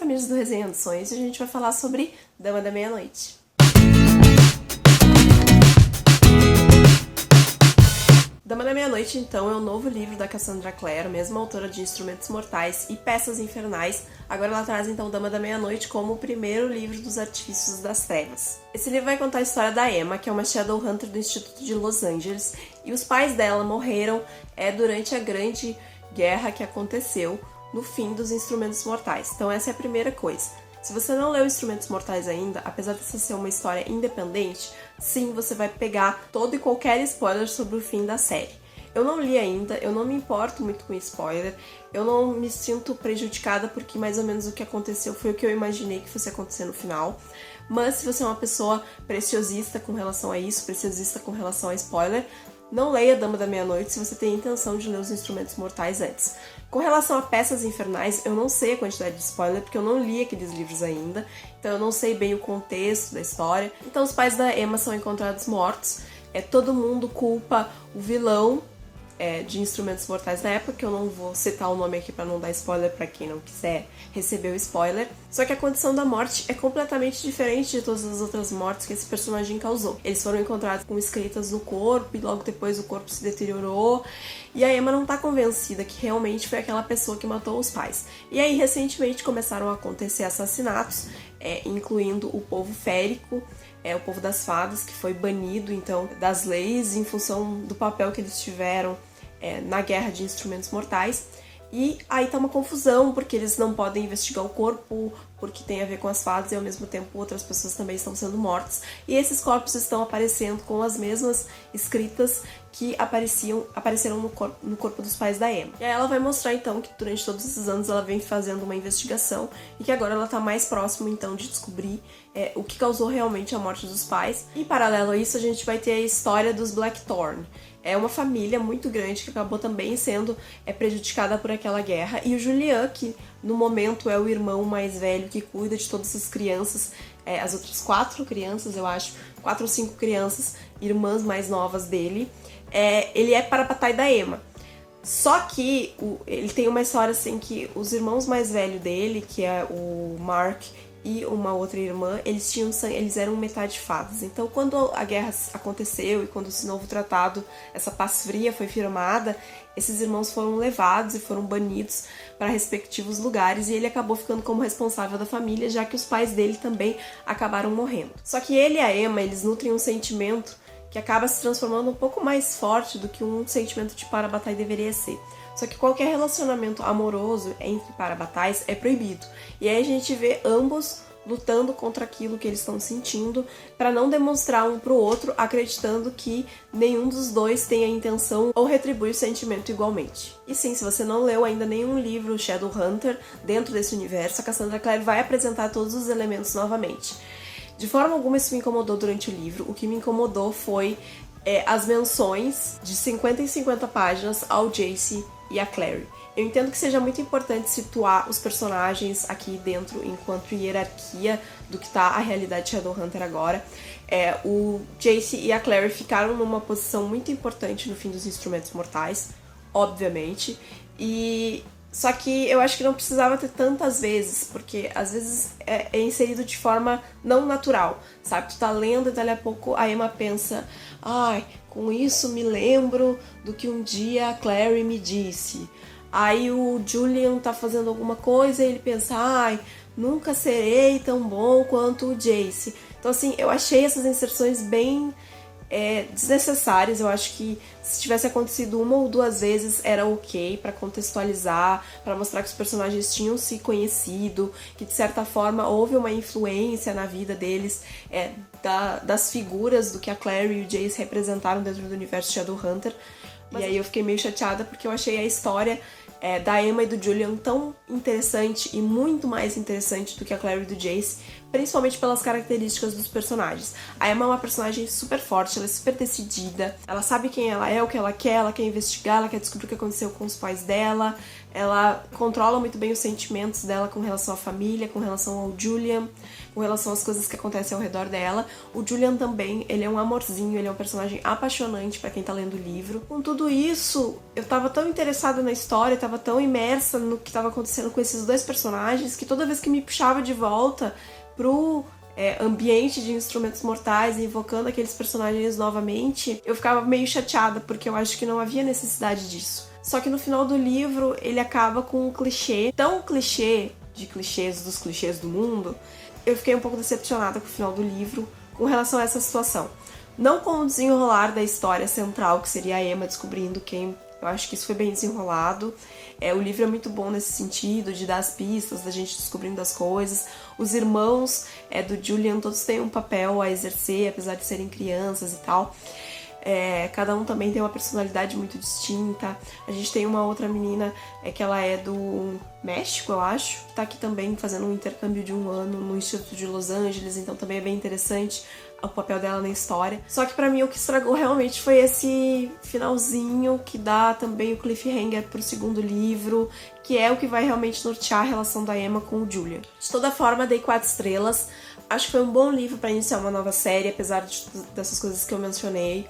Tamires do Resenha dos Sonhos e a gente vai falar sobre Dama da Meia-Noite. Dama da Meia-Noite, então, é o novo livro da Cassandra Clare, mesma autora de Instrumentos Mortais e Peças Infernais. Agora ela traz, então, Dama da Meia-Noite como o primeiro livro dos Artifícios das Trevas. Esse livro vai contar a história da Emma, que é uma Shadowhunter do Instituto de Los Angeles, e os pais dela morreram durante a grande guerra que aconteceu no fim dos Instrumentos Mortais. Então essa é a primeira coisa. Se você não leu Instrumentos Mortais ainda, apesar dessa ser uma história independente, sim, você vai pegar todo e qualquer spoiler sobre o fim da série. Eu não li ainda, eu não me importo muito com spoiler, eu não me sinto prejudicada porque mais ou menos o que aconteceu foi o que eu imaginei que fosse acontecer no final. Mas se você é uma pessoa preciosista com relação a isso, preciosista com relação a spoiler, não leia Dama da Meia-Noite se você tem a intenção de ler os Instrumentos Mortais antes. Com relação a Peças Infernais, eu não sei a quantidade de spoiler, porque eu não li aqueles livros ainda, então eu não sei bem o contexto da história. Então os pais da Emma são encontrados mortos, todo mundo culpa o vilão de Instrumentos Mortais da época, que eu não vou citar o nome aqui para não dar spoiler para quem não quiser receber o spoiler. Só que a condição da morte é completamente diferente de todas as outras mortes que esse personagem causou. Eles foram encontrados com escritas no corpo e logo depois o corpo se deteriorou. E a Emma não tá convencida que realmente foi aquela pessoa que matou os pais. E aí recentemente começaram a acontecer assassinatos, incluindo o povo férico, o povo das fadas, que foi banido então das leis em função do papel que eles tiveram na guerra de Instrumentos Mortais. E aí tá uma confusão, porque eles não podem investigar o corpo, porque tem a ver com as fadas e ao mesmo tempo outras pessoas também estão sendo mortas. E esses corpos estão aparecendo com as mesmas escritas que apareceram no corpo dos pais da Emma. E aí ela vai mostrar então que durante todos esses anos ela vem fazendo uma investigação e que agora ela tá mais próxima então de descobrir o que causou realmente a morte dos pais. Em paralelo a isso, a gente vai ter a história dos Blackthorn. É uma família muito grande que acabou também sendo prejudicada por aquela guerra. E o Julian, que no momento é o irmão mais velho que cuida de todas as crianças, as outras 4 crianças, eu acho, 4 ou 5 crianças, irmãs mais novas dele, ele é parapatai da Emma. Só que ele tem uma história assim que os irmãos mais velhos dele, que é o Mark e uma outra irmã, eles eram metade fadas. Então, quando a guerra aconteceu e quando esse novo tratado, essa paz fria foi firmada, esses irmãos foram levados e foram banidos para respectivos lugares e ele acabou ficando como responsável da família, já que os pais dele também acabaram morrendo. Só que ele e a Emma, eles nutrem um sentimento que acaba se transformando um pouco mais forte do que um sentimento de parabatai deveria ser. Só que qualquer relacionamento amoroso entre parabatais é proibido. E aí a gente vê ambos lutando contra aquilo que eles estão sentindo para não demonstrar um pro outro, acreditando que nenhum dos dois tem a intenção ou retribui o sentimento igualmente. E sim, se você não leu ainda nenhum livro Shadowhunter dentro desse universo, a Cassandra Clare vai apresentar todos os elementos novamente. De forma alguma isso me incomodou durante o livro. O que me incomodou foi as menções de 50 em 50 páginas ao Jace e a Clary. Eu entendo que seja muito importante situar os personagens aqui dentro enquanto hierarquia do que tá a realidade Shadowhunter agora. O Jace e a Clary ficaram numa posição muito importante no fim dos Instrumentos Mortais, obviamente, só que eu acho que não precisava ter tantas vezes, porque às vezes é inserido de forma não natural, sabe? Tu tá lendo e dali a pouco a Emma pensa, com isso me lembro do que um dia a Clary me disse. Aí o Julian tá fazendo alguma coisa e ele pensa, nunca serei tão bom quanto o Jace. Então assim, eu achei essas inserções bem desnecessárias. Eu acho que se tivesse acontecido 1 ou 2 vezes era ok pra contextualizar, pra mostrar que os personagens tinham se conhecido, que de certa forma houve uma influência na vida deles, das figuras do que a Clary e o Jace representaram dentro do universo Shadowhunter. E aí eu fiquei meio chateada porque eu achei a história da Emma e do Julian tão interessante e muito mais interessante do que a Clary e do Jace, principalmente pelas características dos personagens. A Emma é uma personagem super forte, ela é super decidida, ela sabe quem ela é, o que ela quer investigar, ela quer descobrir o que aconteceu com os pais dela, Ela controla muito bem os sentimentos dela com relação à família, com relação ao Julian, com relação às coisas que acontecem ao redor dela. O Julian também, ele é um amorzinho, ele é um personagem apaixonante pra quem tá lendo o livro. Com tudo isso, eu tava tão interessada na história, tava tão imersa no que tava acontecendo com esses dois personagens, que toda vez que me puxava de volta pro ambiente de Instrumentos Mortais, invocando aqueles personagens novamente, eu ficava meio chateada, porque eu acho que não havia necessidade disso. Só que no final do livro, ele acaba com um clichê, tão clichê de clichês dos clichês do mundo, eu fiquei um pouco decepcionada com o final do livro com relação a essa situação. Não com o desenrolar da história central, que seria a Emma descobrindo quem. Eu acho que isso foi bem desenrolado. O livro é muito bom nesse sentido, de dar as pistas, da gente descobrindo as coisas. Os irmãos do Julian, todos têm um papel a exercer, apesar de serem crianças e tal. Cada um também tem uma personalidade muito distinta. A gente tem uma outra menina que ela é do México, eu acho, tá aqui também fazendo um intercâmbio de 1 ano no Instituto de Los Angeles, então também é bem interessante o papel dela na história. Só que pra mim o que estragou realmente foi esse finalzinho que dá também o cliffhanger pro segundo livro, que é o que vai realmente nortear a relação da Emma com o Julian. De toda forma, dei 4 estrelas. Acho que foi um bom livro pra iniciar uma nova série, apesar dessas coisas que eu mencionei.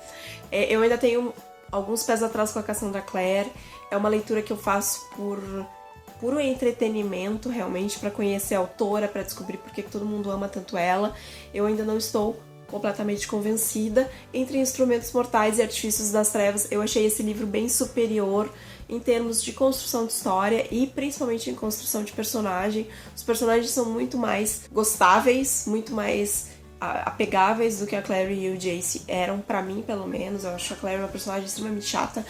Eu ainda tenho alguns pés atrás com a Cassandra Clare. É uma leitura que eu faço por puro entretenimento, realmente, pra conhecer a autora, pra descobrir por que todo mundo ama tanto ela. Eu ainda não estou completamente convencida. Entre Instrumentos Mortais e Artifícios das Trevas, eu achei esse livro bem superior em termos de construção de história e principalmente em construção de personagem. Os personagens são muito mais gostáveis, muito mais apegáveis do que a Clary e o Jace eram, pra mim, pelo menos. Eu acho a Clary uma personagem extremamente chata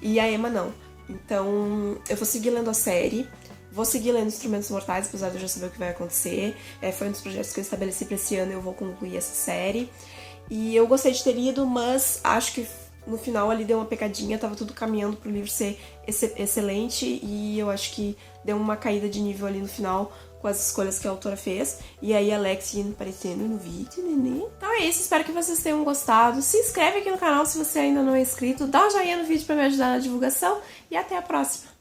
e a Emma não. Então, eu vou seguir lendo a série. Vou seguir lendo Instrumentos Mortais, apesar de eu já saber o que vai acontecer. Foi um dos projetos que eu estabeleci pra esse ano e eu vou concluir essa série. E eu gostei de ter lido, mas acho que no final ali deu uma pecadinha, tava tudo caminhando pro livro ser excelente e eu acho que deu uma caída de nível ali no final com as escolhas que a autora fez. E aí a Alex indo aparecendo no vídeo, neném. Então é isso, espero que vocês tenham gostado. Se inscreve aqui no canal se você ainda não é inscrito, dá um joinha no vídeo pra me ajudar na divulgação e até a próxima!